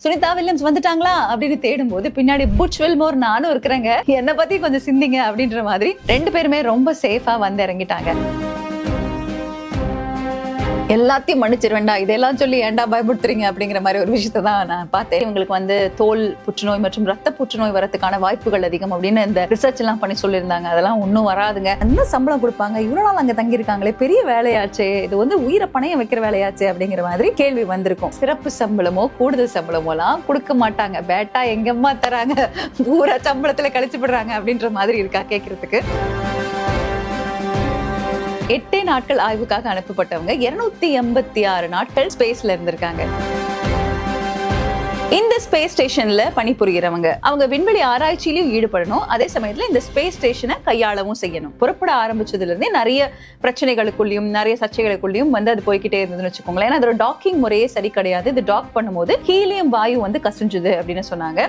Sunita Williams வந்துட்டாங்களா அப்படின்னு தேடும்போது பின்னாடி புட்ச் வில்மோர் நானும் இருக்கிறேங்க, என்னை பத்தி கொஞ்சம் சிந்திங்க அப்படின்ற மாதிரி ரெண்டு பேருமே ரொம்ப சேஃபா வந்து இறங்கிட்டாங்க. எல்லாத்தையும் மன்னிச்சிருவேண்டா, இதெல்லாம் சொல்லி ஏன்டா பயப்படுத்துறீங்க அப்படிங்கிற மாதிரி ஒரு விஷயத்தை தான் நான் பார்த்தேன். இவங்களுக்கு வந்து தோல் புற்றுநோய் மற்றும் ரத்த புற்றுநோய் வரதுக்கான வாய்ப்புகள் அதிகம் அப்படின்னு இந்த ரிசர்ச் எல்லாம் பண்ணி சொல்லியிருந்தாங்க. அதெல்லாம் ஒன்றும் வராதுங்க. என்ன சம்பளம் கொடுப்பாங்க, இவ்வளவு நாள் அங்க தங்கியிருக்காங்களே, பெரிய வேலையாச்சே, இது வந்து உயிரை பணையம் வைக்கிற வேலையாச்சே அப்படிங்கிற மாதிரி கேள்வி வந்திருக்கும். சிறப்பு சம்பளமோ கூடுதல் சம்பளமோ எல்லாம் கொடுக்க மாட்டாங்க, பேட்டா எங்கம்மா தராங்க, பூரா சம்பளத்துல கழிச்சு விடுறாங்க அப்படின்ற மாதிரி இருக்கா கேட்கறதுக்கு. 8 நாட்கள் ஆய்வுக்காக அனுப்பப்பட்டவங்க 286 நாட்கள் ஸ்பேஸ்ல இருந்திருக்காங்க. இந்த ஸ்பேஸ் ஸ்டேஷன்ல பணிபுரியறவங்க அவங்க விண்வெளி ஆராய்ச்சியிலும் ஈடுபடணும், அதே சமயத்துல இந்த ஸ்பேஸ் ஸ்டேஷனை கையாளவும் செய்யணும். புறப்பட ஆரம்பிச்சதுல இருந்தே நிறைய பிரச்சனைகளுக்குள்ளயும் நிறைய சர்ச்சைகளுக்குள்ளயும் வந்து அது போய்கிட்டே இருந்ததுன்னு வச்சுக்கோங்களேன். ஏன்னா அதோட டாக்கிங் முறையே சரி கிடையாது. இது டாக் பண்ணும்போது ஹீலியம் வாயு வந்து கசிஞ்சுது அப்படின்னு சொன்னாங்க.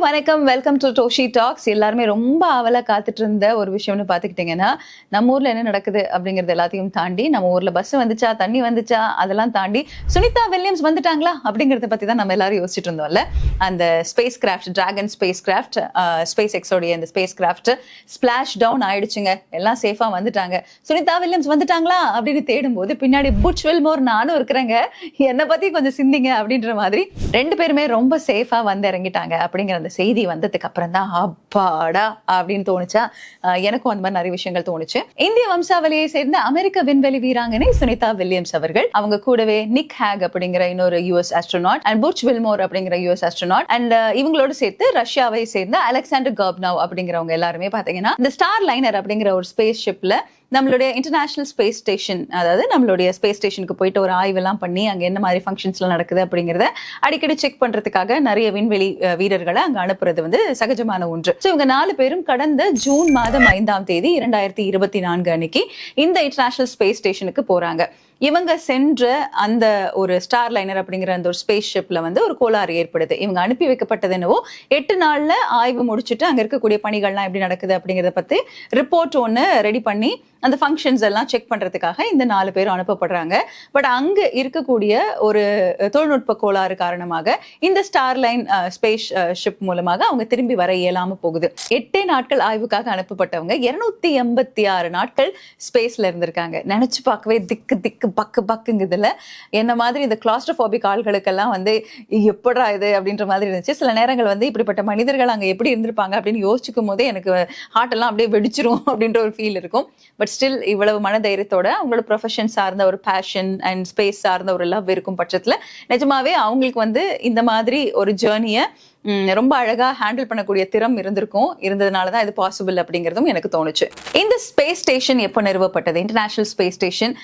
வணக்கம், வெல்கம் டு டோஷி டாக்ஸ். எல்லாருமே ரொம்ப ஆவலா காத்துட்டு இருந்த ஒரு விஷயம்னு பாத்துக்கிட்டீங்கன்னா, நம்ம ஊர்ல என்ன நடக்குது அப்படிங்கறது எல்லாத்தையும் தாண்டி, நம்ம ஊர்ல பஸ் வந்துச்சா, தண்ணி வந்துச்சா, அதெல்லாம் தாண்டி சுனிதா வில்லியம்ஸ் வந்துட்டாங்களா அப்படிங்கறத பத்தி தான் நம்ம எல்லாரும் யோசிச்சுட்டு இருந்தோம்ல. அந்த spacecraft, Dragon spacecraft, ஸ்பேஸ் எக்ஸோடைய அந்த ஸ்பேஸ் கிராஃப்ட் ஸ்பிளாஷ் டவுன் ஆயிடுச்சுங்க, எல்லாம் சேஃபா வந்துட்டாங்க. சுனிதா வில்லியம்ஸ் வந்துட்டாங்களா அப்படின்னு தேடும்போது பின்னாடி புட்ச் வில்மோர் நானும் இருக்கிறேங்க, என்னை பத்தி கொஞ்சம் சிந்திங்க அப்படின்ற மாதிரி ரெண்டு பேருமே ரொம்ப சேஃபா வந்து இறங்கிட்டாங்க அப்படிங்கிற அந்த செய்தி வந்ததுக்கு அப்புறம் தான் அப்பாடா அப்படின்னு தோணுச்சா. எனக்கும் அந்த மாதிரி நிறைய விஷயங்கள் தோணுச்சு. இந்திய வம்சாவளியை சேர்ந்த அமெரிக்க விண்வெளி வீராங்கனை சுனிதா வில்லியம்ஸ் அவர்கள், அவங்க கூடவே நிக் ஹேக் அப்படிங்கிற இன்னொரு US astronaut and Butch Wilmore அப்படிங்கிற யூஎஸ் ஆஸ்ட்ரோநாட் அண்ட் இவங்களோட சேர்த்து ரஷ்யாவை சேர்ந்த அலெக்சாண்டர் கர்ப்னவ் அப்படிங்கிறவங்க எல்லாருமே பாத்தீங்கன்னா இந்த ஸ்டார் லைனர் அப்படிங்கிற ஒரு ஸ்பேஸ் ஷிப்ல நம்மளுடைய இன்டர்நேஷனல் ஸ்பேஸ் ஸ்டேஷன், அதாவது நம்மளுடைய ஸ்பேஸ் ஸ்டேஷனுக்கு போயிட்டு ஒரு ஆய்வெல்லாம் பண்ணி அங்க என்ன மாதிரி ஃபங்க்ஷன்ஸ்லாம் நடக்குது அப்படிங்கிறத அடிக்கடி செக் பண்றதுக்காக நிறைய விண்வெளி வீரர்களை அங்க அனுப்புறது வந்து சகஜமான ஒன்று. இவங்க 4 பேரும் கடந்த ஜூன் மாதம் 5ஆம் தேதி 2024 அன்னைக்கு இந்த இன்டர்நேஷனல் ஸ்பேஸ் ஸ்டேஷனுக்கு போறாங்க. இவங்க சென்ற அந்த ஒரு ஸ்டார் லைனர் அப்படிங்கிற அந்த ஒரு ஸ்பேஸ் ஷிப்ல வந்து ஒரு கோளாறு ஏற்படுது. இவங்க அனுப்பி வைக்கப்பட்டது என்னவோ 8 நாள்ல ஆய்வு முடிச்சுட்டு அங்க இருக்கக்கூடிய பணிகள்லாம் எப்படி நடக்குது அப்படிங்கறத பத்தி ரிப்போர்ட் ஒன்னு ரெடி பண்ணி அந்த ஃபங்க்ஷன்ஸ் எல்லாம் செக் பண்றதுக்காக இந்த 4 பேரும் அனுப்பப்படுறாங்க. பட் அங்க இருக்கக்கூடிய ஒரு தொழில்நுட்ப கோளாறு காரணமாக இந்த ஸ்டார் லைன் ஸ்பேஸ் ஷிப் மூலமாக அவங்க திரும்பி வர இயலாம போகுது. 8 நாட்கள் ஆய்வுக்காக அனுப்பப்பட்டவங்க 286 நாட்கள் ஸ்பேஸ்ல இருந்திருக்காங்க. நினைச்சு பார்க்கவே திக்கு திக்கு பக்கு பக்குங்குதுல. என்ன மாதிரி இந்த கிளாஸ்ட்ரோபோபிக் ஆள்களுக்கெல்லாம் வந்து எப்படா இது அப்படின்ற மாதிரி இருந்துச்சு. சில நேரங்கள் வந்து இப்படிப்பட்ட மனிதர்கள் அங்க எப்படி இருந்திருப்பாங்க அப்படின்னு யோசிக்கும் போதே எனக்கு ஹார்ட் எல்லாம் அப்படியே வெடிச்சிரும் அப்படின்ற ஒரு ஃபீல் இருக்கும். பட் ஸ்டில் இவ்வளவு மனதைரியத்தோட அவங்களோட ப்ரொஃபஷன் சார்ந்த ஒரு பேஷன் அண்ட் ஸ்பேஸ் சார்ந்த ஒரு லவ் இருக்கும் பட்சத்துல நிஜமாவே அவங்களுக்கு வந்து இந்த மாதிரி ஒரு ஜேர்னியை ரொம்ப அழகா ஹேண்டில் பண்ணக்கூடிய திறம் இருந்ததுனாலதான் இது பாசிபிள் அப்படிங்கிறதும் எனக்கு தோணுச்சு. இந்த ஸ்பேஸ் ஸ்டேஷன் எப்போ நிறுவப்பட்டது? International space station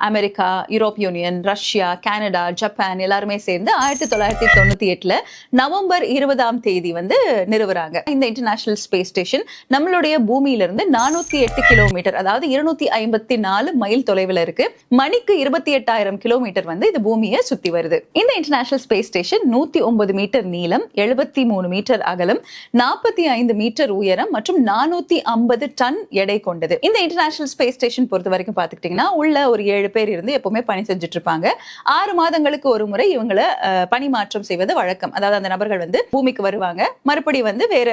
America, Europe union, Russia, Canada, Japan எல்லாருமே சேர்ந்து 1998 நவம்பர் 20ஆம் தேதி வந்து நிறுவுறாங்க. இந்த இன்டர்நேஷனல் ஸ்பேஸ் ஸ்டேஷன் நம்மளுடைய பூமியிலிருந்து 408 கிலோமீட்டர், அதாவது 254 மைல் தொலைவில் இருக்கு. மணிக்கு 28,000 கிலோமீட்டர் வந்து இது பூமியை சுத்தி வருது. இந்த இன்டர்நேஷனல் ஸ்பேஸ் ஸ்டேஷன் 109 மீட்டர் நீளம், 73 மீட்டர் அகலம், 45 மீட்டர் உயரம் மற்றும் 450 டன் எடை கொண்டது. இந்த இன்டர்நேஷனல் ஸ்பேஸ் ஸ்டேஷன் பொறுத்த வரைக்கும் பாத்துக்கிட்டீங்கன்னா உள்ள ஒரு 7 பேர் இருந்து எப்பவுமே பணி செஞ்சுட்டு இருப்பாங்க. 6 மாதங்களுக்கு ஒரு முறை இவங்களை பணி மாற்றம் செய்வது வழக்கம். அதாவது அந்த நபர்கள் வந்து பூமிக்கு வருவாங்க, மறுபடி வந்து வேற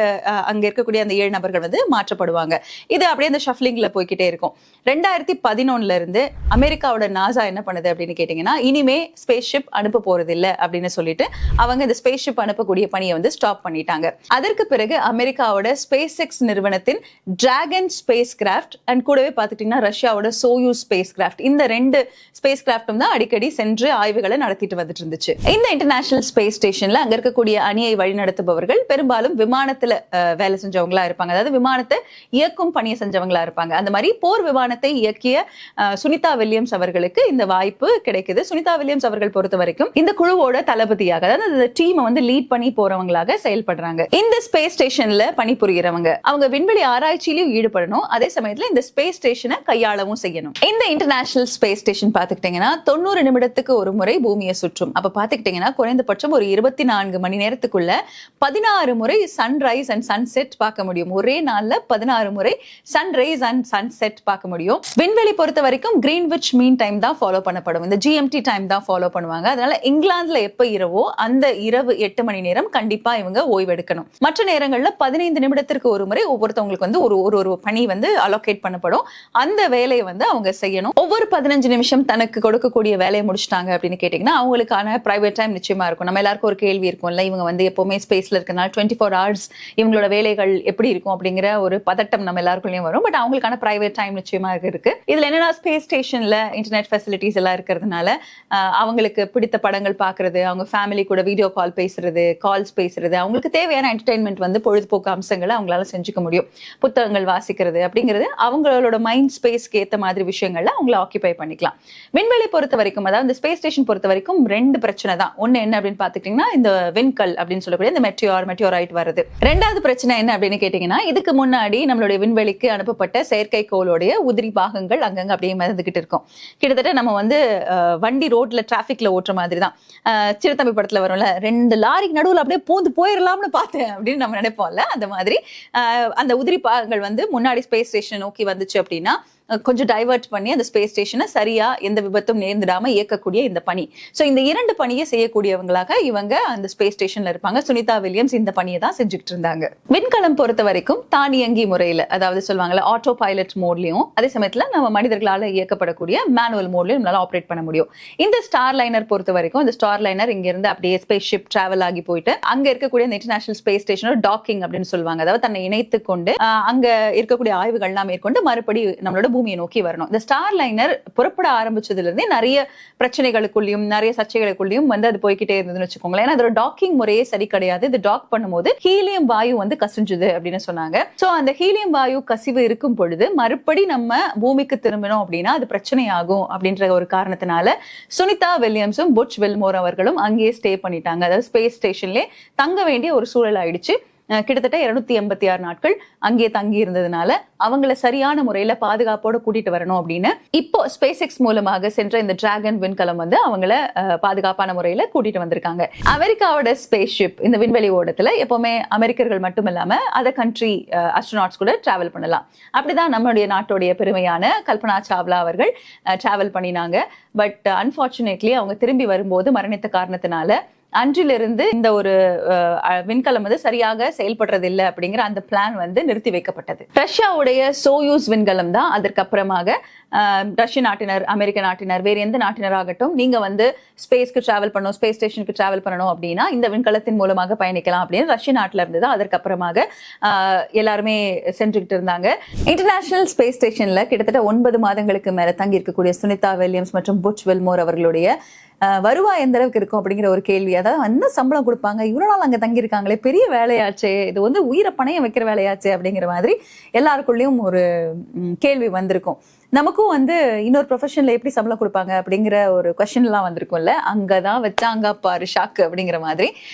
அங்க இருக்கக்கூடிய அந்த 7 நபர்கள் வந்து மாற்றப்படுவாங்க. இது அப்படியே அந்த ஷஃப்லிங்ல போய்கிட்டே இருக்கும். 2011 இருந்து அமெரிக்காவோட நாசா என்ன பண்ணுது அப்படின்னு கேட்டீங்கன்னா, இனிமே ஸ்பேஸ் ஷிப் அனுப்ப போறது இல்ல அப்படின்னு சொல்லிட்டு அவங்க இந்த ஸ்பேஸ் ஷிப் அனுப்பக்கூடிய பணியை வந்து ஸ்டாப் பண்ணிட்டாங்க. அதற்கு பிறகு அமெரிக்காவோட ஸ்பேஸ் எக்ஸ் நிறுவனத்தின் டிராகன் ஸ்பேஸ் கிராஃப்ட் அண்ட் கூடவே பாத்துட்டீங்கன்னா ரஷ்யாவோட சோயூஸ் ஸ்பேஸ் கிராஃப்ட், இந்த 2 ஸ்பேஸ் கிராஃப்டும் தான் அடிக்கடி சென்று ஆய்வுகளை நடத்திட்டு வந்துட்டு இருந்துச்சு. இந்த இன்டர்நேஷனல் ஸ்பேஸ் ஸ்டேஷன்ல அங்க இருக்கக்கூடிய அணியை வழிநடத்துபவர்கள் பெரும்பாலும் விமானத்துல வேலை செஞ்சவங்களா இருப்பாங்க, அதாவது விமானத்தை இயக்கும் பணியை செஞ்சவங்களா இருப்பாங்க. அந்த மாதிரி போர் விமானத்தை இயக்கிய சுனிதா வில்லியம்ஸ் அவர்களுக்கு இந்த வாய்ப்பு கிடைக்குது. சுனிதா வில்லியம்ஸ் அவர்கள் பொறுத்த வரைக்கும் இந்த குழுவோட தளபதியாக, அதாவது இந்த டீமை வந்து லீட் பண்ணி போறவங்க செய்யக்கூடியவங்களாக செயல்படுறாங்க. இந்த ஸ்பேஸ் ஸ்டேஷன்ல பணிபுரியறவங்க அவங்க விண்வெளி ஆராய்ச்சியிலும் ஈடுபடணும், அதே சமயத்துல இந்த ஸ்பேஸ் ஸ்டேஷனை கையாளவும் செய்யணும். இந்த இன்டர்நேஷனல் ஸ்பேஸ் ஸ்டேஷன் பாத்துக்கிட்டீங்கன்னா 90 நிமிடத்துக்கு ஒரு முறை பூமியை சுற்றும். அப்ப பாத்துக்கிட்டீங்கன்னா குறைந்தபட்சம் ஒரு 24 மணி நேரத்துக்குள்ள 16 முறை சன்ரைஸ் அண்ட் சன்செட் பார்க்க முடியும். ஒரே நாள்ல 16 முறை சன்ரைஸ் அண்ட் சன்செட் பார்க்க முடியும். விண்வெளி பொறுத்த வரைக்கும் கிரீன்விச் மீன் டைம் தான் ஃபாலோ பண்ணப்படும். இந்த GMT டைம் தான் ஃபாலோ பண்ணுவாங்க. அதனால இங்கிலாந்துல எப்ப இரவோ அந்த இரவு 8 மணி நேரம் கண்டிப்பா இவங்க ஓய்வு எடுக்கணும். மற்ற நேரங்கள்ல 15 நிமிடத்திற்கு ஒரு முறை ஒவ்வொருத்தவங்களுக்கு வந்து ஒரு பணி வந்து அலோகேட் பண்ணப்படும். அந்த வேலையை வந்து அவங்க செய்யணும். ஒவ்வொரு 15 நிமிஷம் தனக்கு கொடுக்கக்கூடிய வேலையை முடிச்சிட்டாங்க அப்படின்னு கேட்டீங்கன்னா அவங்களுக்கான பிரைவேட் டைம் நிச்சயமா இருக்கும். நம்ம எல்லாருக்கும் ஒரு கேள்வி இருக்கும்ல, இவங்க வந்து எப்பவுமே ஸ்பேஸ்ல இருக்கனால 24 hours இவங்களோட வேலைகள் எப்படி இருக்கும் அப்படிங்கிற ஒரு பதட்டம் நம்ம எல்லாருக்குள்ளயும் வரும். பட் அவங்களுக்கான பிரைவேட் டைம் நிச்சயமா இருக்கு. இதுல என்னன்னா ஸ்பேஸ் ஸ்டேஷன்ல இன்டர்நெட் ஃபெசிலிட்டிஸ் எல்லாம் இருக்கிறதுனால அவங்களுக்கு பிடித்த படங்கள் பாக்குறது, அவங்க ஃபேமிலி கூட வீடியோ கால் பேசுறது, கால்ஸ் பேசுறது, அவங்களுக்கு தேவையான என்டர்டைன்மெண்ட் வந்து பொழுதுபோக்கு அம்சங்களை அவங்களால செஞ்சுக்க முடியும். புத்தகங்கள் வாசிக்கிறது அப்படிங்கிறது அவங்களோட மைண்ட் ஸ்பேஸ்க்கு ஏத்த மாதிரி விஷயங்கள்ல அவங்கள ஆக்கிபை பண்ணிக்கலாம். விண்வெளி பொறுத்த வரைக்கும், அதாவது இந்த ஸ்பேஸ் ஸ்டேஷன் பொறுத்த வரைக்கும் 2 பிரச்சனை தான். ஒண்ணு என்ன அப்படின்னு பாத்துக்கிட்டீங்கன்னா இந்த விண்கல் அப்படின்னு சொல்லக்கூடிய இந்த மெட்டியோரைட் வருது. 2வது பிரச்சனை என்ன அப்படின்னு கேட்டீங்கன்னா, இதுக்கு முன்னாடி நம்மளுடைய விண்வெளிக்கு அனுப்பப்பட்ட செயற்கைக்கோளுடைய உதிரி பாகங்கள் அங்கங்க அப்படியே மிதந்துகிட்டு இருக்கும். கிட்டத்தட்ட நம்ம வந்து வண்டி ரோட்ல டிராபிக்ல ஓட்டுற மாதிரி தான். சிறுதம்பி படத்துல வரும்ல, 2 லாரிக்கு நடுவுல அப்படியே பூந்து போயிடலாம்னு பார்த்தேன் அப்படின்னு நம்ம நினைப்போம்ல, அந்த மாதிரி அந்த உதிரி பாகங்கள் வந்து முன்னாடி ஸ்பேஸ் ஸ்டேஷன் நோக்கி வந்துச்சு அப்படின்னா கொஞ்சம் டைவர்ட் பண்ணி அந்த ஸ்பேஸ் ஸ்டேஷனை சரியா எந்த விபத்தும் நேர்ந்துடாம இயக்கக்கூடிய இந்த பணி. சோ இந்த 2 பணியை செய்யக்கூடியவங்களாக இவங்க அந்த ஸ்பேஸ் ஸ்டேஷன்ல இருப்பாங்க. சுனிதா வில்லியம்ஸ் இந்த பணியை தான் செஞ்சுட்டு இருந்தாங்க. விண்கலம் பொறுத்த வரைக்கும் தானியங்கி முறையில, அதாவது சொல்லுவாங்கல்ல ஆட்டோ பைலட் மோட்லயும், அதே சமயத்துல நம்ம மனிதர்களால இயக்கப்படக்கூடிய மேனுவல் மோட்லயும் நம்மளால ஆப்ரேட் பண்ண முடியும். இந்த ஸ்டார் லைனர் பொறுத்த வரைக்கும், இந்த ஸ்டார் லைனர் இங்க இருந்து அப்படியே ஸ்பேஸ் ஷிப் டிராவல் ஆகி போயிட்டு அங்க இருக்கக்கூடிய இந்த இன்டர்நேஷனல் ஸ்பேஸ் ஸ்டேஷனோட டாக்கிங் அப்படின்னு சொல்லுவாங்க. அதாவது தன்னை இணைத்து கொண்டு அங்க இருக்கக்கூடிய ஆய்வுகள்லாம் மேற்கொண்டு மறுபடி நம்மளோட பூமியை நோக்கி வரணும். இந்த ஸ்டார் லைனர் புறப்பட ஆரம்பிச்சதுல இருந்தே நிறைய பிரச்சனைகளுக்குள்ளயும் நிறைய சர்ச்சைகளுக்குள்ளயும் வந்து அது போய்கிட்டே இருந்ததுன்னு வச்சுக்கோங்களேன். ஏன்னா அதோட டாக்கிங் முறையே சரி கிடையாது. இது டாக் பண்ணும்போது ஹீலியம் வாயு வந்து கசிஞ்சுது அப்படின்னு சொன்னாங்க. சோ அந்த ஹீலியம் வாயு கசிவு இருக்கும் பொழுது மறுபடி நம்ம பூமிக்கு திரும்பினோம் அப்படின்னா அது பிரச்சனை ஆகும் அப்படின்ற ஒரு காரணத்தினால சுனிதா வில்லியம்ஸும் புட்ச் வில்மோர் அவர்களும் அங்கேயே ஸ்டே பண்ணிட்டாங்க. அதாவது ஸ்பேஸ் ஸ்டேஷன்ல தங்க வேண்டிய ஒரு சூழல் ஆயிடுச்சு. கிட்டத்தட்ட 286 நாட்கள் அங்கே தங்கி இருந்ததுனால அவங்கள சரியான முறையில பாதுகாப்போட கூட்டிட்டு வரணும் அப்படின்னு இப்போ ஸ்பேஸ் எக்ஸ் மூலமாக சென்ற இந்த டிராகன் விண்கலம் வந்து அவங்கள பாதுகாப்பான முறையில கூட்டிட்டு வந்திருக்காங்க. அமெரிக்காவோட ஸ்பேஸ் ஷிப் இந்த விண்வெளி ஓடத்துல எப்பவுமே அமெரிக்கர்கள் மட்டும் இல்லாம அதர் கண்ட்ரி அஸ்ட்ரோநாட்ஸ் கூட டிராவல் பண்ணலாம். அப்படிதான் நம்மளுடைய நாட்டுடைய பெருமையான கல்பனா சாவ்லா அவர்கள் டிராவல் பண்ணினாங்க. பட் அன்பார்ச்சுனேட்லி அவங்க திரும்பி வரும்போது மரணித்த காரணத்தினால அன்றிலிருந்து இந்த ஒரு விண்கலம் வந்து சரியாக செயல்படுறது இல்லை அப்படிங்கிற அந்த பிளான் வந்து நிறுத்தி வைக்கப்பட்டது. ரஷ்யாவுடைய சோயூஸ் விண்கலம் தான் அதற்கப்புறமாக ரஷ்ய நாட்டினர், அமெரிக்க நாட்டினர், வேற எந்த நாட்டினராகட்டும் நீங்க வந்து ஸ்பேஸ்க்கு டிராவல் பண்ணணும், ஸ்பேஸ் ஸ்டேஷனுக்கு டிராவல் பண்ணணும் அப்படின்னா இந்த விண்கலத்தின் மூலமாக பயணிக்கலாம் அப்படின்னு ரஷ்ய நாட்டுல இருந்து தான் அதற்கப்புறமாக எல்லாருமே சென்றுகிட்டு இருந்தாங்க. இன்டர்நேஷனல் ஸ்பேஸ் ஸ்டேஷன்ல கிட்டத்தட்ட 9 மாதங்களுக்கு மேல தங்கி இருக்கக்கூடிய சுனிதா வில்லியம்ஸ் மற்றும் புட்ச் வில்மோர் அவர்களுடைய வருவாய் எந்த அளவுக்கு இருக்கும் அப்படிங்கிற ஒரு கேள்வி. அதாவது என்ன சம்பளம் கொடுப்பாங்க, இவ்வளவு நாள் அங்க தங்கி இருக்காங்களே, பெரிய வேலையாச்சே, இது வந்து உயிரை பணையம் வைக்கிற வேலையாச்சே அப்படிங்கிற மாதிரி எல்லாருக்குள்ளயும் ஒரு கேள்வி வந்திருக்கும். நமக்கும் வந்து இன்னொரு ப்ரொஃபஷன்ல எப்படி சம்பளம் கொடுப்பாங்க அப்படிங்கிற ஒரு கொஸ்டின் எல்லாம் வந்திருக்கும்ல. அங்கதான் வச்சாங்க பாரு ஷாக்கு அப்படிங்கிற மாதிரி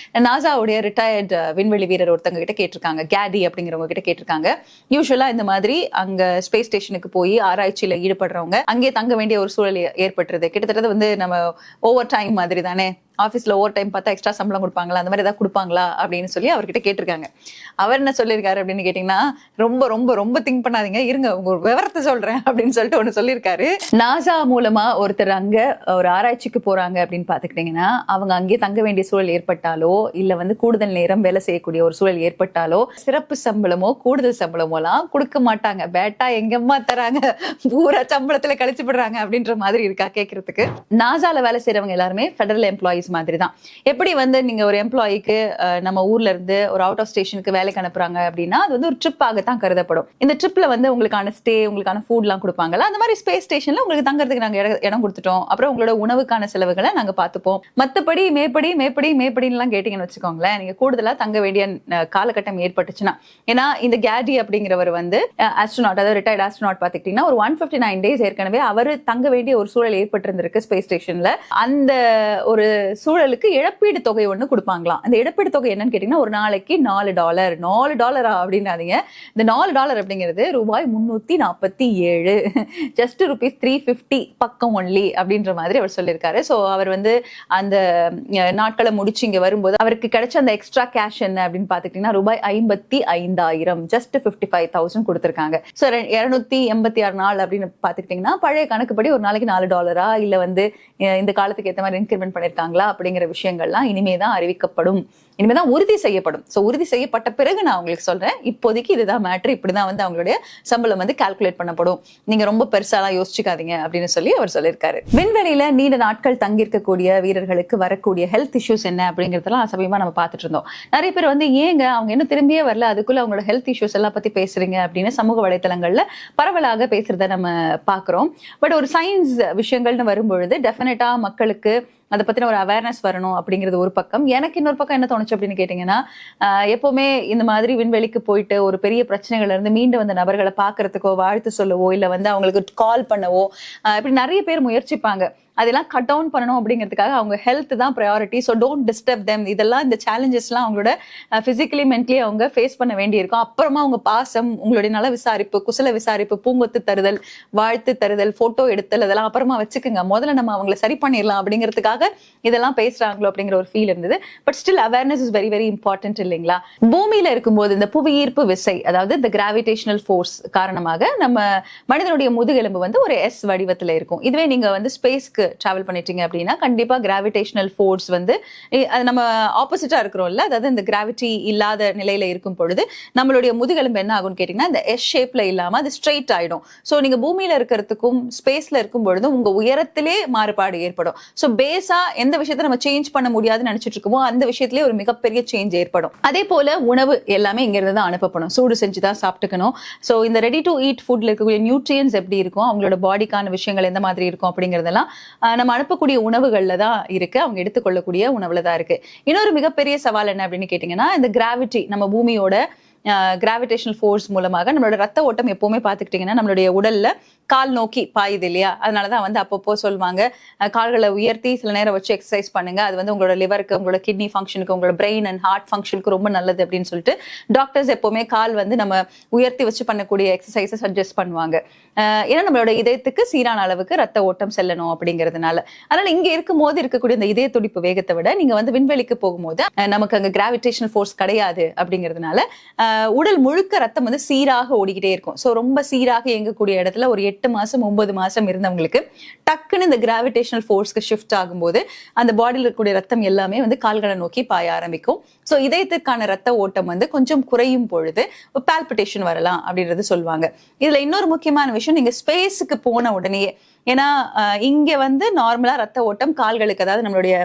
நாசாவுடைய ரிட்டையர்டு விண்வெளி வீரர் ஒருத்தவங்க கிட்ட கேட்டிருக்காங்க, கேடி அப்படிங்கிறவங்க கிட்ட கேட்டிருக்காங்க. யூஸ்வலா இந்த மாதிரி அங்க ஸ்பேஸ் ஸ்டேஷனுக்கு போய் ஆராய்ச்சியில ஈடுபடுறவங்க அங்கே தங்க வேண்டிய ஒரு சூழல் ஏற்பட்டுருது. கிட்டத்தட்ட வந்து நம்ம ஓவர் டைம் மாதிரி தானே, ஆஃபீஸ்ல ஓவர் டைம் பார்த்தா எக்ஸ்ட்ரா சம்பளம் கொடுப்பாங்களா, அந்த மாதிரி ஏதாவது கொடுப்பாங்களா அப்படின்னு சொல்லி அவர்கிட்ட கேட்டிருக்காங்க. அவர் என்ன சொல்லியிருக்காரு அப்படின்னு கேட்டீங்கன்னா, ரொம்ப ரொம்ப ரொம்ப திங்க் பண்ணாதீங்க, இருங்க உங்க விவரத்தை சொல்றேன் அப்படின்னு சொல்லிட்டு ஒண்ணு சொல்லியிருக்காரு. நாசா மூலமா ஒருத்தர் அங்க ஒரு ஆராய்ச்சிக்கு போறாங்க அப்படின்னு பாத்துக்கிட்டீங்கன்னா அவங்க அங்கேயே தங்க வேண்டிய சூழல் ஏற்பட்டாலோ இல்ல வந்து கூடுதல் நேரம் வேலை செய்யக்கூடிய ஒரு சூழல் ஏற்பட்டாலோ சிறப்பு சம்பளமோ கூடுதல் சம்பளமோ எல்லாம் கொடுக்க மாட்டாங்க. பேட்டா எங்கம்மா தராங்க, பூரா சம்பளத்துல கழிச்சு விடுறாங்க அப்படின்ற மாதிரி இருக்கா கேட்கறதுக்கு. நாசால வேலை செய்யறவங்க எல்லாருமே ஃபெடரல் எம்ப்ளாயிஸ் மாதிரி தான். எப்படி வந்து நீங்க ஒரு எம்ப்ளாய்க்கு நம்ம ஊர்ல இருந்து ஒரு அவுட் ஆஃப் ஸ்டேஷனுக்கு வேலைக்கு அனுப்புறாங்க அப்படின்னா அது வந்து ஒரு ட்ரிப் ஆகத்தான் கருதப்படும். இந்த ட்ரிப்ல வந்து உங்களுக்கான ஸ்டே, உங்களுக்கான ஃபுட் எல்லாம் கொடுப்பாங்கல்ல, அந்த மாதிரி ஸ்பேஸ் ஸ்டேஷன்ல உங்களுக்கு தங்கறதுக்கு நாங்க இடம் கொடுத்துட்டோம், அப்புறம் உங்களோட உணவுக்கான செலவுகளை நாங்க பார்த்துப்போம். மத்தபடி மேப்படி எல்லாம் கேட்டீங்கன்னு வச்சுக்கோங்களேன், நீங்க கூடுதலா தங்க வேண்டிய காலகட்டம் ஏற்பட்டுச்சுன்னா. ஏன்னா இந்த கேடி அப்படிங்கிறவர் வந்து ஆஸ்ட்ரோநாட், அதாவது ரிட்டையர்ட் ஆஸ்ட்ரோநாட் பாத்துக்கிட்டீங்கன்னா ஒரு 159 days ஏற்கனவே அவர் தங்க வேண்டிய ஒரு சூழல் ஏற்பட்டிருந்திருக்கு ஸ்பேஸ் ஸ்டேஷன்ல. அந்த ஒரு சூழலுக்கு இழப்பீடு தொகை ஒண்ணு கொடுப்பாங்களாம். அந்த இழப்பீடு தொகை என்னன்னு கேட்டீங்கன்னா, ஒரு நாளைக்கு $4 அப்படின்னாதீங்க. இந்த $4 அப்படிங்கிறது ரூபாய் 347, ஜஸ்ட் ருபீஸ் 350 பக்கம் ஒன்லி அப்படின்ற மாதிரி அவர் சொல்லியிருக்காரு. ஸோ அவர் வந்து அந்த நாட்களை முடிச்சு இங்க வரும்போது அவருக்கு கிடைச்ச அந்த எக்ஸ்ட்ரா கேஷ் என்ன அப்படின்னு பாத்துக்கிட்டீங்கன்னா ரூபாய் 55,000, ஜஸ்ட் 55,000 கொடுத்திருக்காங்க. ஸோ 286 நாள் அப்படின்னு பாத்துக்கிட்டீங்கன்னா பழைய கணக்குப்படி ஒரு நாளைக்கு $4 இல்ல வந்து இந்த காலத்துக்கு ஏற்ற மாதிரி இன்கிரிமெண்ட் பண்ணிருக்காங்களா அப்படிங்கிற விஷயங்கள்லாம் இனிமேதான் அறிவிக்கப்படும், இனிமேதான் உறுதி செய்யப்படும். ஸோ உறுதி செய்யப்பட்ட பிறகு நான் உங்களுக்கு சொல்றேன். இப்போதைக்கு இதுதான் மேட்ரு, இப்படிதான் வந்து அவங்களுடைய சம்பளம் வந்து கால்குலேட் பண்ணப்படும், நீங்க ரொம்ப பெருசாலாம் யோசிச்சுக்காதீங்க அப்படின்னு சொல்லி அவர் சொல்லியிருக்காரு. விண்வெளியில நீண்ட நாட்கள் தங்கியிருக்கக்கூடிய வீரர்களுக்கு வரக்கூடிய ஹெல்த் இஷ்யூஸ் என்ன அப்படிங்கறதெல்லாம் சமயமா நம்ம பார்த்துட்டு இருந்தோம். நிறைய பேர் வந்து ஏங்க அவங்க இன்னும் திரும்பியே வரல, அதுக்குள்ள அவங்களோட ஹெல்த் இஷ்யூஸ் எல்லாம் பத்தி பேசுறீங்க அப்படின்னு சமூக வலைத்தளங்கள்ல பரவலாக பேசுறத நம்ம பாக்குறோம். பட் ஒரு சயின்ஸ் விஷயங்கள்னு வரும்பொழுது டெஃபினட்டா மக்களுக்கு அதை பத்தின ஒரு அவேர்னஸ் வரணும் அப்படிங்கிறது ஒரு பக்கம். எனக்கு இன்னொரு பக்கம் என்ன தோணுச்சு அப்படின்னு கேட்டீங்கன்னா, எப்பவுமே இந்த மாதிரி விண்வெளிக்கு போயிட்டு ஒரு பெரிய பிரச்சனைகள்ல இருந்து மீண்டு வந்த நபர்களை பாக்குறதுக்கோ வாழ்த்து சொல்லவோ இல்ல வந்து அவங்களுக்கு கால் பண்ணவோ இப்படி நிறைய பேர் முயற்சிப்பாங்க. அதெல்லாம் கட் டவுன் பண்ணணும் அப்படிங்கிறதுக்காக அவங்க ஹெல்த் தான் priority. So don't disturb them. இதெல்லாம் இந்த சேலஞ்சஸ்லாம் அவங்களோட பிசிக்கலி மென்டலி அவங்க ஃபேஸ் பண்ண வேண்டியிருக்கும். அப்புறமா அவங்க பாசம், உங்களுடைய நல விசாரிப்பு, குசல விசாரிப்பு, பூங்கொத்து தருதல், வாழ்த்து தருதல், போட்டோ எடுத்தல், அதெல்லாம் அப்புறமா வச்சுக்கோங்க, முதல்ல நம்ம அவங்களை சரி பண்ணிடலாம் அப்படிங்கிறதுக்காக இதெல்லாம் பேசுறாங்களோ அப்படிங்கிற ஒரு ஃபீல் இருந்தது. But still awareness is very very important இல்லைங்களா? பூமியில இருக்கும்போது இந்த புவியீர்ப்பு விசை, அதாவது இந்த கிராவிடேஷனல் ஃபோர்ஸ் காரணமாக நம்ம மனிதனுடைய முதுகெலும்பு வந்து ஒரு எஸ் வடிவத்துல இருக்கும். இதுவே நீங்க வந்து ஸ்பேஸ்க்கு டிராவல் பண்ணிட்டீங்க அப்படின்னா கண்டிப்பா கிராவிடேஷனல் ஃபோர்ஸ் வந்து நம்ம ஆப்போசிட்டா இருக்கிறோம்ல, அதாவது இந்த கிராவிட்டி இல்லாத நிலையில இருக்கும் பொழுது நம்மளுடைய முதுகெலும்பு என்ன ஆகும்னு கேட்டீங்கன்னா இந்த எஸ் ஷேப்ல இல்லாம அது ஸ்ட்ரெயிட் ஆயிடும். ஸோ நீங்க பூமியில இருக்கிறதுக்கும் ஸ்பேஸ்ல இருக்கும் பொழுதும் உங்க உயரத்திலே மாறுபாடு ஏற்படும். ஸோ பேஸா எந்த விஷயத்த நம்ம சேஞ்ச் பண்ண முடியாதுன்னு நினைச்சிட்டு இருக்கோமோ அந்த விஷயத்திலே ஒரு மிகப்பெரிய சேஞ்ச் ஏற்படும். அதே போல உணவு எல்லாமே இங்க இருந்து தான் அனுப்பப்படும், சூடு செஞ்சு தான் சாப்பிட்டுக்கணும். ஸோ இந்த ரெடி டு ஈட் ஃபுட்ல இருக்கக்கூடிய நியூட்ரியன்ஸ் எப்படி இருக்கும், அவங்களோட பாடிக்கான விஷயங்கள் எந்த மாதிரி இருக்கும் அப்படிங்கறதெல்லாம் நம்ம அனுப்பக்கூடிய உணவுகள்ல தான் இருக்கு, அவங்க எடுத்துக்கொள்ளக்கூடிய உணவுல தான் இருக்கு. இன்னொரு மிகப்பெரிய சவால் என்ன அப்படின்னு கேட்டீங்கன்னா, இந்த கிராவிட்டி, நம்ம பூமியோட கிராவிடேஷனல் ஃபோர்ஸ் மூலமாக நம்மளோட ரத்த ஓட்டம் எப்பவுமே பாத்துக்கிட்டீங்கன்னா நம்மளுடைய உடல்ல கால் நோக்கி பாயுது இல்லையா? அதனாலதான் வந்து அப்பப்போ சொல்லுவாங்க கால்களை உயர்த்தி சில நேரம் வச்சு எக்ஸசைஸ் பண்ணுங்க, அது வந்து உங்களோட லிவருக்கு, உங்களோட கிட்னி ஃபங்க்ஷனுக்கு, உங்களோட பிரெயின் அண்ட் ஹார்ட் ஃபங்க்ஷனுக்கு ரொம்ப நல்லது அப்படின்னு சொல்லிட்டு டாக்டர்ஸ் எப்பவுமே கால் வந்து நம்ம உயர்த்தி வச்சு பண்ணக்கூடிய எக்ஸசைஸை சஜஸ்ட் பண்ணுவாங்க. ஏன்னா நம்மளோட இதயத்துக்கு சீரான அளவுக்கு ரத்த ஓட்டம் செல்லணும் அப்படிங்கிறதுனால. அதனால இங்க இருக்கும் போது இருக்கக்கூடிய இந்த இதய துடிப்பு வேகத்தை விட நீங்க வந்து விண்வெளிக்கு போகும்போது நமக்கு அங்க கிராவிடேஷனல் ஃபோர்ஸ் கிடையாது அப்படிங்கிறதுனால உடல் முழுக்க ரத்தம் வந்து சீராக ஓடிக்கிட்டே இருக்கும். ஸோ ரொம்ப சீராக இயங்கக்கூடிய இடத்துல ஒரு 8 மாசம் 9 மாசம் இருந்தவங்களுக்கு டக்குன்னு இந்த கிராவிடேஷனல் ஃபோர்ஸ்க்கு ஷிஃப்ட் ஆகும்போது அந்த பாடியில் இருக்கக்கூடிய ரத்தம் எல்லாமே வந்து கால்களை நோக்கி பாய ஆரம்பிக்கும். ஸோ இதயத்துக்கான ரத்த ஓட்டம் வந்து கொஞ்சம் குறையும் பொழுது பால்பிட்டேஷன் வரலாம் அப்படின்றது சொல்லுவாங்க. இதுல இன்னொரு முக்கியமான விஷயம், நீங்க ஸ்பேஸுக்கு போன உடனேயே, ஏன்னா இங்க வந்து நார்மலா ரத்த ஓட்டம் கால்களுக்கு, அதாவது நம்மளுடைய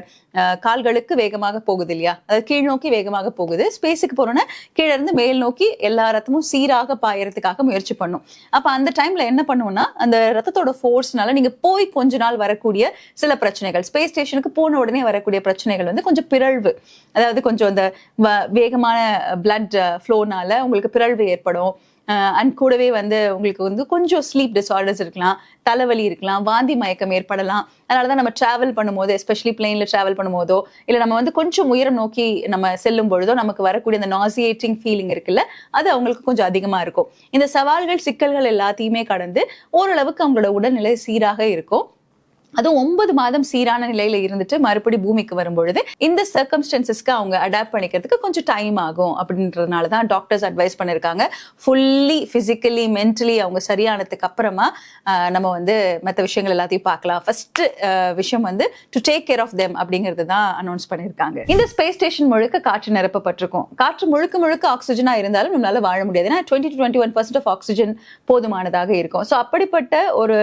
கால்களுக்கு வேகமாக போகுது இல்லையா, அதாவது கீழ் நோக்கி வேகமாக போகுது. ஸ்பேஸுக்கு போறோன்னா கீழே இருந்து மேல் நோக்கி எல்லா ரத்தமும் சீராக பாயறதுக்காக முயற்சி பண்ணும். அப்ப அந்த டைம்ல என்ன பண்ணுவோம்னா, அந்த ரத்தத்தோட ஃபோர்ஸ்னால நீங்க போய் கொஞ்ச நாள் வரக்கூடிய சில பிரச்சனைகள், ஸ்பேஸ் ஸ்டேஷனுக்கு போன உடனே வரக்கூடிய பிரச்சனைகள் வந்து கொஞ்சம் பிறழ்வு, அதாவது கொஞ்சம் அந்த வேகமான பிளட் ஃப்ளோனால உங்களுக்கு பிறழ்வு ஏற்படும். அண்ட் கூடவே வந்து உங்களுக்கு வந்து கொஞ்சம் ஸ்லீப் டிஸார்டர்ஸ் இருக்கலாம், தலைவலி இருக்கலாம், வாந்தி மயக்கம் ஏற்படலாம். அதனாலதான் நம்ம டிராவல் பண்ணும்போது, எஸ்பெஷலி பிளெயின்ல டிராவல் பண்ணும்போதோ இல்ல நம்ம வந்து கொஞ்சம் உயரம் நோக்கி நம்ம செல்லும் பொழுதோ நமக்கு வரக்கூடிய அந்த நாசியேட்டிங் ஃபீலிங் இருக்குல்ல, அது அவங்களுக்கு கொஞ்சம் அதிகமா இருக்கும். இந்த சவால்கள், சிக்கல்கள் எல்லாத்தையுமே கடந்து ஓரளவுக்கு அவங்களோட உடல்நிலை சீராக இருக்கும். அதுவும் 9 மாதம் சீரான நிலையில இருந்துட்டு மறுபடி பூமிக்கு வரும்பொழுது இந்த சர்க்கம்ஸ்டன்சஸ்க்கு அவங்க அடாப்ட் பண்ணிக்கிறதுக்கு கொஞ்சம் டைம் ஆகும். அப்படின்றதுனாலதான் டாக்டர்ஸ் அட்வைஸ் பண்ணிருக்காங்க, ஃபுல்லி பிசிக்கலி மென்டலி அவங்க சரியானதுக்கு அப்புறமா நம்ம வந்து மற்ற விஷயங்கள் எல்லாத்தையும் பார்க்கலாம். ஃபர்ஸ்ட் விஷயம் வந்து to take care of them அப்படிங்கிறது தான் அனௌன்ஸ் பண்ணிருக்காங்க. இந்த ஸ்பேஸ் ஸ்டேஷன் முழுக்க காற்று நிரப்பப்பட்டிருக்கும். காற்று முழுக்க முழுக்க ஆக்சிஜனா இருந்தாலும் நம்மளால வாழ முடியாது. ஏன்னா 20 to 21% ஆஃப் ஆக்சிஜன் போதுமானதாக இருக்கும். ஸோ அப்படிப்பட்ட ஒரு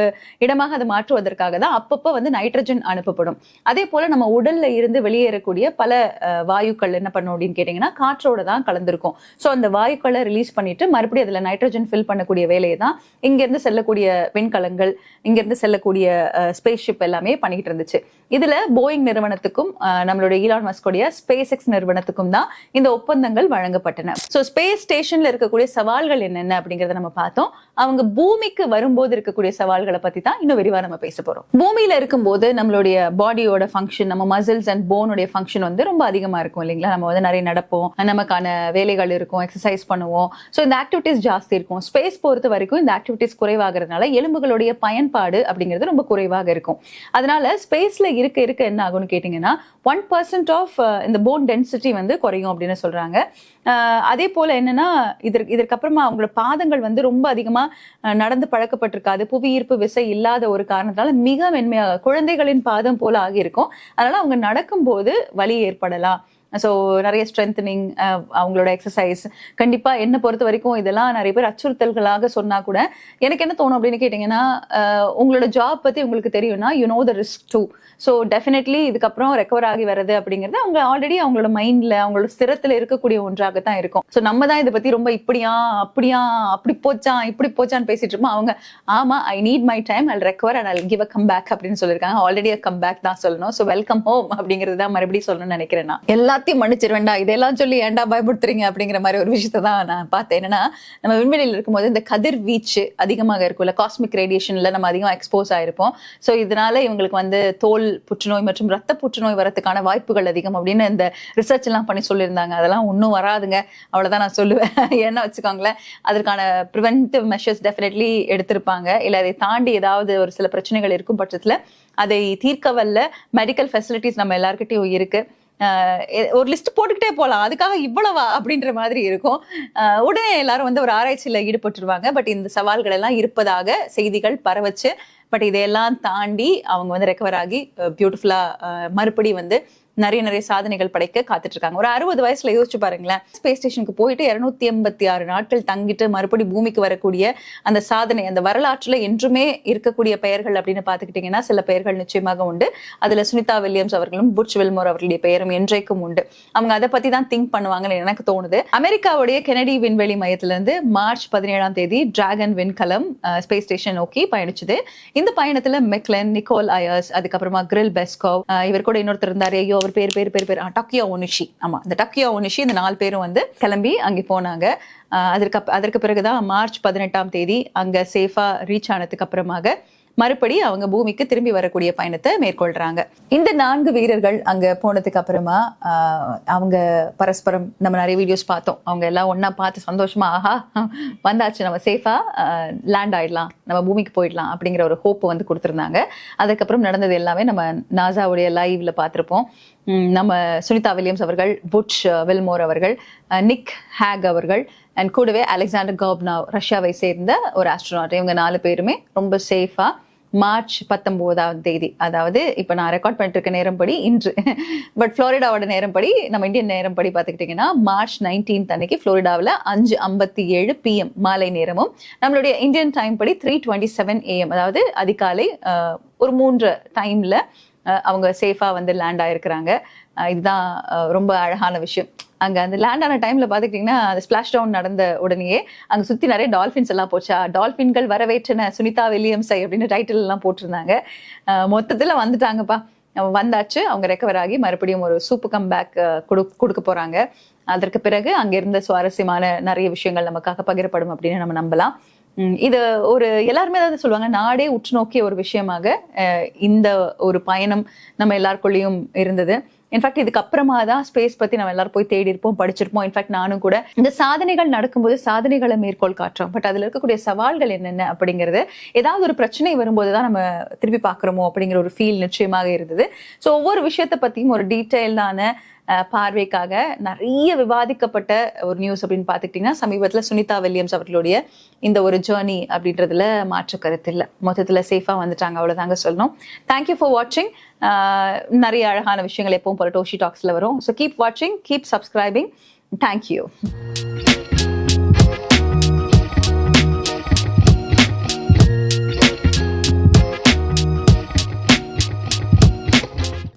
இடமாக அதை மாற்றுவதற்காக தான் அப்பப்போ வந்து நைட்ரஜன் அனுப்பப்படும். அதே போல நம்ம உடல்ல இருந்து வெளியேறக்கூடிய பல வாயுக்கள் என்ன பண்ணும் அப்படின்னு கேட்டீங்கன்னா காற்றோட தான் கலந்திருக்கும். ஸோ அந்த வாயுக்களை ரிலீஸ் பண்ணிட்டு மறுபடியும் அதுல நைட்ரஜன் ஃபில் பண்ணக்கூடிய வேலையை தான் இங்க இருந்து செல்லக்கூடிய விண்கலங்கள், இங்க இருந்து செல்லக்கூடிய ஸ்பேஸ் ஷிப் எல்லாமே பண்ணிக்கிட்டு இருந்துச்சு. இதுல போயிங் நிறுவனத்துக்கும் நம்மளுடைய ஈலான் மஸ்கோடைய ஸ்பேஸ் எக்ஸ் நிறுவனத்துக்கும் தான் இந்த ஒப்பந்தங்கள் வழங்கப்பட்டன. ஸோ ஸ்பேஸ் ஸ்டேஷன்ல இருக்கக்கூடிய சவால்கள் என்னென்ன அப்படிங்கறத நம்ம பார்த்தோம். அவங்க பூமிக்கு வரும்போது இருக்கக்கூடிய சவால்களை பத்தி தான் இன்னும் விரிவா நம்ம பேச போறோம். பூமியில கீழே இருக்கும்போது நம்மளுடைய பாடியோட ஃபங்க்ஷன், நம்ம மசில்ஸ் அண்ட் போனுடைய ஃபங்க்ஷன் வந்து ரொம்ப அதிகமா இருக்கும் இல்லைங்களா. நம்ம வந்து நிறைய நடப்போம், நமக்கான வேலைகள் இருக்கும், எக்ஸசைஸ் பண்ணுவோம். ஸோ இந்த ஆக்டிவிட்டிஸ் ஜாஸ்தி இருக்கும். ஸ்பேஸ் பொறுத்த வரைக்கும் இந்த ஆக்டிவிட்டிஸ் குறைவாகிறதுனால எலும்புகளுடைய பயன்பாடு அப்படிங்கிறது ரொம்ப குறைவாக இருக்கும். அதனால ஸ்பேஸ்ல இருக்க இருக்க என்ன ஆகும்னு கேட்டீங்கன்னா 1% ஆஃப் இந்த போன் டென்சிட்டி வந்து குறையும் அப்படின்னு சொல்றாங்க. அதே போல என்னன்னா இதற்கப்புறமா அவங்களோட பாதங்கள் வந்து ரொம்ப அதிகமா நடந்து பழக்கப்பட்டிருக்காது, புவி ஈர்ப்பு விசை இல்லாத ஒரு காரணத்தால மிக மென்மையாக குழந்தைகளின் பாதம் போல ஆகியிருக்கும். அதனால அவங்க நடக்கும்போது வலி ஏற்படலாம். ஸோ நிறைய ஸ்ட்ரென்தனிங், அவங்களோட எக்ஸசைஸ் கண்டிப்பா என்ன பொறுத்த வரைக்கும் இதெல்லாம் நிறைய பேர் அச்சுறுத்தல்களாக சொன்னா கூட எனக்கு என்ன தோணும் அப்படின்னு கேட்டீங்கன்னா, உங்களோட ஜாப் பத்தி உங்களுக்கு தெரியும்னா you know the risk too. So definitely இதுக்கப்புறம் ரெக்கவர் ஆகி வர்றது அப்படிங்கிறது அவங்க ஆல்ரெடி அவங்களோட மைண்ட்ல அவங்களோட ஸ்திரத்துல இருக்கக்கூடிய ஒன்றாகத்தான் இருக்கும். ஸோ நம்ம தான் இதை பத்தி ரொம்ப இப்படியா அப்படியா அப்படி போச்சான் இப்படி போச்சான்னு பேசிட்டு இருப்போம். அவங்க ஆமா I need my time, I recover and I give a come back அப்படின்னு சொல்லியிருக்காங்க. ஆல்ரெடி கம் பேக் தான் சொல்லணும். ஸோ வெல்கம் ஹோம் அப்படிங்கிறது தான் மறுபடியும் சொல்லணும்னு நினைக்கிறேன். நான் எல்லாத்தையும் மன்னிச்சிருவேண்டா, இதெல்லாம் சொல்லி ஏன்டா பயப்படுத்துறீங்க அப்படிங்கிற மாதிரி ஒரு விஷயத்த தான் நான் பார்த்தேன். என்னன்னா நம்ம விண்வெளியில் இருக்கும்போது இந்த கதிர் வீச்சு அதிகமாக இருக்கும்ல, காஸ்மிக் ரேடியேஷன்ல நம்ம அதிகமாக எக்ஸ்போஸ் ஆயிருப்போம். ஸோ இதனால இவங்களுக்கு வந்து தோல் புற்றுநோய் மற்றும் ரத்த புற்றுநோய் வரதுக்கான வாய்ப்புகள் அதிகம் அப்படின்னு இந்த ரிசர்ச் எல்லாம் பண்ணி சொல்லியிருந்தாங்க. அதெல்லாம் ஒன்றும் வராதுங்க, அவ்வளவுதான் நான் சொல்லுவேன். என்ன வச்சுக்கோங்களேன், அதற்கான ப்ரிவென்டிவ் மெஷர்ஸ் டெஃபினெட்லி எடுத்திருப்பாங்க. இல்லை அதை தாண்டி ஏதாவது ஒரு சில பிரச்சனைகள் இருக்கும் பட்சத்துல அதை தீர்க்க வல்ல மெடிக்கல் ஃபெசிலிட்டிஸ் நம்ம எல்லாருக்கிட்டையும் இருக்கு. ஒரு லிஸ்ட் போட்டுக்கிட்டே போகலாம், அதுக்காக இவ்வளவா அப்படின்ற மாதிரி இருக்கும். உடனே எல்லாரும் வந்து ஒரு ஆராய்ச்சியில ஈடுபட்டுருவாங்க. பட் இந்த சவால்கள் எல்லாம் இருப்பதாக செய்திகள் பரவச்சு. பட் இதையெல்லாம் தாண்டி அவங்க வந்து ரெக்கவர் ஆகி பியூட்டிஃபுல்லா மறுபடி வந்து நிறைய சாதனைகள் படைக்க காத்துட்டு இருக்காங்க. ஒரு 60 வயசுல யோசிச்சு பாருங்களேன், ஸ்பேஸ் ஸ்டேஷனுக்கு போயிட்டு 286 நாட்கள் தங்கிட்டு மறுபடி பூமிக்கு வரக்கூடிய அந்த சாதனை, அந்த வரலாற்றுல என்றுமே இருக்கக்கூடிய பெயர்கள் அப்படின்னு பாத்துக்கிட்டீங்கன்னா சில பெயர்கள் நிச்சயமாக உண்டு. அதுல சுனிதா வில்லியம்ஸ் அவர்களும் புட்ச் வில்மோர் அவர்களுடைய பெயரும் என்றைக்கும் உண்டு. அவங்க அதை பத்தி தான் திங்க் பண்ணுவாங்கன்னு எனக்கு தோணுது. அமெரிக்காவுடைய கெனடி விண்வெளி மையத்துல இருந்து மார்ச் 17ஆம் தேதி டிராகன் விண்கலம் ஸ்பேஸ் ஸ்டேஷன் நோக்கி பயணிச்சுது. இந்த பயணத்துல மெக்லன், நிக்கோல் அயர்ஸ், அதுக்கப்புறமா கிரில் பெஸ்கோவ், இவர் கூட இன்னொருத்தர் இருந்தாரு, அவர் பேர் டக்கியோ ஒனிஷி. ஆமா, இந்த டக்கியோ ஒனிஷி, இந்த 4 பேரும் வந்து கிளம்பி அங்கே போனாங்க. அதற்கு பிறகுதான் மார்ச் 18ஆம் தேதி அங்க சேஃபா ரீச் ஆனதுக்கு அப்புறமாக மறுபடி அவங்க பூமிக்கு திரும்பி வரக்கூடிய பயணத்தை மேற்கொள்றாங்க. இந்த 4 வீரர்கள் அங்க போனதுக்கு அப்புறமா அவங்க பரஸ்பரம் நம்ம நிறைய வீடியோஸ் பார்த்தோம். அவங்க எல்லாம் ஒன்னா பார்த்து சந்தோஷமா ஆஹா வந்தாச்சு, நம்ம சேஃபா லேண்ட் ஆயிடலாம், நம்ம பூமிக்கு போயிடலாம் அப்படிங்கிற ஒரு ஹோப் வந்து கொடுத்துருந்தாங்க. அதுக்கப்புறம் நடந்தது எல்லாமே நம்ம நாசாவுடைய லைவ்ல பார்த்திருப்போம். நம்ம சுனிதா வில்லியம்ஸ் அவர்கள், புட்ச் வில்மோர் அவர்கள், நிக் ஹேக் அவர்கள் அண்ட் கூடவே அலெக்சாண்டர் காப்னாவ், ரஷ்யாவை சேர்ந்த ஒரு ஆஸ்ட்ரோனாட், இவங்க 4 பேருமே ரொம்ப சேஃபா மார்ச் 19ஆம் தேதி, அதாவது இப்ப நான் ரெக்கார்ட் பண்ணிட்டு இருக்க நேரம்படி இன்று, பட் புளோரிடாவோட நேரம்படி, நம்ம இந்தியன் நேரம்படி பாத்துக்கிட்டீங்கன்னா மார்ச் 19 அன்னைக்கு புளோரிடாவில் 5:57 PM மாலை நேரமும், நம்மளுடைய இந்தியன் டைம் படி 3:27 AM, அதாவது அதிகாலை ஒரு 3 டைம்ல அவங்க சேஃபா வந்து லேண்ட் ஆயிருக்கிறாங்க. இதுதான் ரொம்ப அழகான விஷயம். அங்க அந்த லேண்ட் ஆன டைம்ல பாத்துக்கிட்டீங்கன்னா அந்த ஸ்பிளாஷ் டவுன் நடந்த உடனேயே அங்க சுத்தி நிறைய டால்பின்ஸ் எல்லாம் போச்சா, டால்பின்கள் வரவேற்றன சுனிதா வில்லியம்ஸை அப்படின்னு டைட்டில் எல்லாம் போட்டிருந்தாங்க. மொத்தத்துல வந்துட்டாங்கப்பா, வந்தாச்சு, அவங்க ரெக்கவர் ஆகி மறுபடியும் ஒரு சூப்பர் கம் பேக் கொடுக்க போறாங்க. அதற்கு பிறகு அங்க இருந்த சுவாரஸ்யமான நிறைய விஷயங்கள் நமக்காக பகிரப்படும் அப்படின்னு நம்ம நம்பலாம். இது ஒரு எல்லாருமே ஏதாவது சொல்லுவாங்க, நாடே உற்று நோக்கிய ஒரு விஷயமாக இந்த ஒரு பயணம் நம்ம எல்லாருக்குள்ளேயும் இருந்தது. இன்ஃபேக்ட் இதுக்கு அப்புறமா தான் ஸ்பேஸ் பத்தி நம்ம எல்லாரும் போய் தேடி இருப்போம், படிச்சிருப்போம். இன்ஃபேக்ட் நானும் கூட இந்த சாதனைகள் நடக்கும்போது சாதனைகளை மேற்கோள் காட்டுறோம். பட் அதுல இருக்கக்கூடிய சவால்கள் என்னென்ன அப்படிங்கிறது, ஏதாவது ஒரு பிரச்சனை வரும்போதுதான் நம்ம திருப்பி பாக்குறோமோ அப்படிங்கிற ஒரு ஃபீல் நிச்சயமாக இருந்தது. ஸோ ஒவ்வொரு விஷயத்த பத்தியும் ஒரு டீட்டெயில்டான பார்வைக்காக நிறைய விவாதிக்கப்பட்ட ஒரு நியூஸ் அப்படின்னு பார்த்துக்கிட்டிங்கன்னா, சமீபத்தில் சுனிதா வில்லியம்ஸ் அவர்களுடைய இந்த ஒரு ஜேர்னி அப்படின்றதுல மாற்று கருத்து இல்லை. மொத்தத்தில் சேஃபாக வந்துட்டாங்க, அவ்வளோதாங்க சொல்லணும். தேங்க்யூ ஃபார் வாட்சிங். நிறைய அழகான விஷயங்கள் எப்பவும் போல டோஷி டாக்ஸில் வரும். ஸோ கீப் வாட்சிங், கீப் சப்ஸ்கிரைபிங். தேங்க்யூ.